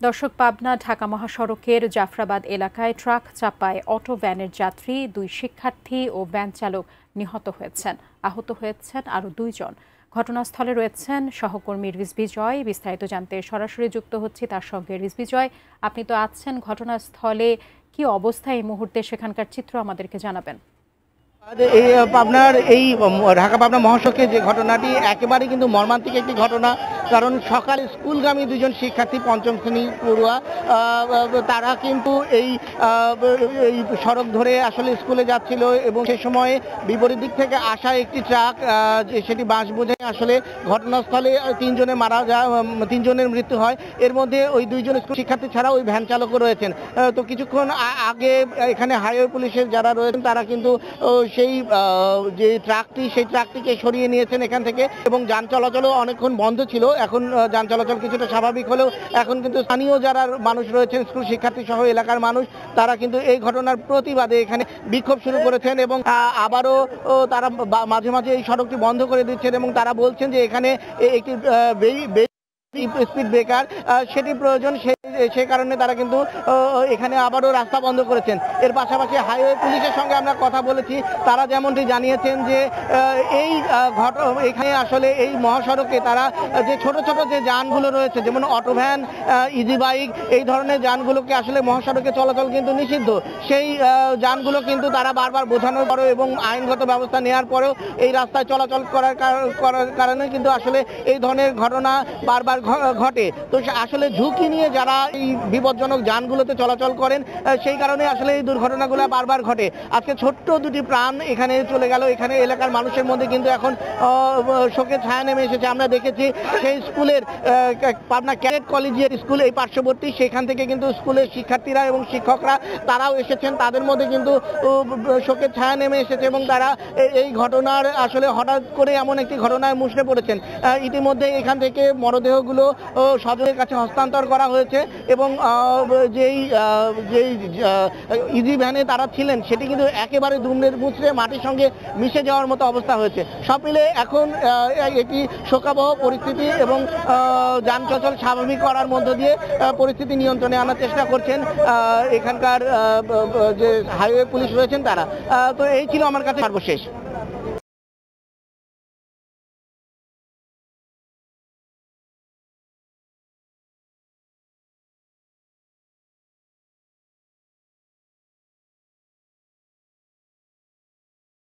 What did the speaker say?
দর্শক, পাবনা ঢাকা মহাসড়কের জাফরাবাদ এলাকায় ট্রাক চাপায় অটো ভ্যানের যাত্রী 2 শিক্ষার্থী ও ভ্যান চালক নিহত হয়েছেন। আহত হয়েছেন আরও 2 জন। ঘটনাস্থলে রয়েছেন সহকর্মী রিজভী জয়। বিস্তারিত জানতে সরাসরি যুক্ত হচ্ছি তার সঙ্গে। রিজভী জয়, আপনি তো আছেন ঘটনাস্থলে, কি অবস্থা এই মুহূর্তে সেখানকার চিত্র আমাদেরকে জানাবেন। এই পাবনার এই ঢাকা পাবনা মহাসড়কে যে ঘটনাটি একেবারে কিন্তু মর্মান্তিক একটি ঘটনা। কারণ সকালে স্কুলগামী 2 জন শিক্ষার্থী 5ম শ্রেণী পড়ুয়া, তারা কিন্তু এই সড়ক ধরে আসলে স্কুলে যাচ্ছিল এবং সে সময়ে বিপরীত দিক থেকে আসা একটি ট্রাক সেটি বাস বোঝাই আসলে ঘটনাস্থলে 3 জনের মৃত্যু হয়। এর মধ্যে ওই 2 জন স্কুল শিক্ষার্থী ছাড়া ওই ভ্যান চালকও রয়েছেন। তো কিছুক্ষণ আগে এখানে হাইওয়ে পুলিশের যারা রয়েছেন তারা কিন্তু সেই যে সেই ট্রাকটিকে সরিয়ে নিয়েছেন এখান থেকে এবং যান চলাচলও অনেকক্ষণ বন্ধ ছিল। এখন যান চলাচল কিছুটা স্বাভাবিক হলেও এখন কিন্তু স্থানীয় যারা মানুষ রয়েছেন, স্কুল শিক্ষার্থী সহ এলাকার মানুষ, তারা কিন্তু এই ঘটনার প্রতিবাদে এখানে বিক্ষোভ শুরু করেছেন এবং আবারও তারা মাঝে মাঝে এই সড়কটি বন্ধ করে দিচ্ছেন এবং তারা বলছেন যে এখানে একটি স্পিড ব্রেকার সেটি প্রয়োজন, সেই কারণে তারা কিন্তু এখানে আবারও রাস্তা বন্ধ করেছেন। এর পাশাপাশি হাইওয়ে পুলিশের সঙ্গে আমরা কথা বলেছি, তারা যেমনটি জানিয়েছেন যে এখানে আসলে এই মহাসড়কে তারা যে ছোট ছোট যে যানগুলো রয়েছে, যেমন অটো ভ্যান, ইজি বাইক, এই ধরনের যানগুলোকে আসলে মহাসড়কে চলাচল কিন্তু নিষিদ্ধ। সেই যানগুলো কিন্তু তারা বারবার বোঝানোর পরেও এবং আইনগত ব্যবস্থা নেওয়ার পরেও এই রাস্তায় চলাচল করার কারণে কিন্তু আসলে এই ধরনের ঘটনা বারবার ঘটে। তো আসলে ঝুঁকি নিয়ে যারা এই বিপজ্জনক যানগুলোতে চলাচল করেন, সেই কারণে আসলে এই দুর্ঘটনাগুলো বারবার ঘটে। আজকে ছোট্ট 2টি প্রাণ এখানে চলে গেল। এখানে এলাকার মানুষের মধ্যে কিন্তু এখন শোকের ছায়া নেমে এসেছে। আমরা দেখেছি সেই স্কুলের পাবনা ক্যাডেট কলেজিয়েট স্কুল এই পার্শ্ববর্তী, সেখান থেকে কিন্তু স্কুলের শিক্ষার্থীরা এবং শিক্ষকরা তারাও এসেছেন। তাদের মধ্যে কিন্তু শোকের ছায়া নেমে এসেছে এবং তারা এই ঘটনার আসলে হঠাৎ করে এমন একটি ঘটনায় মুষড়ে পড়েছেন। ইতিমধ্যে এখান থেকে মরদেহগুলো স্বজনের কাছে হস্তান্তর করা হয়েছে এবং যেই ইজি ভ্যানে তারা ছিলেন সেটি কিন্তু একেবারে দুমড়ে মুচড়ে মাটির সঙ্গে মিশে যাওয়ার মতো অবস্থা হয়েছে। সব মিলে এখন এটি শোকাবহ পরিস্থিতি এবং যান চলাচল স্বাভাবিক করার মধ্য দিয়ে পরিস্থিতি নিয়ন্ত্রণে আনার চেষ্টা করছেন এখানকার যে হাইওয়ে পুলিশ রয়েছেন তারা। তো এই ছিল আমার কাছে সর্বশেষ।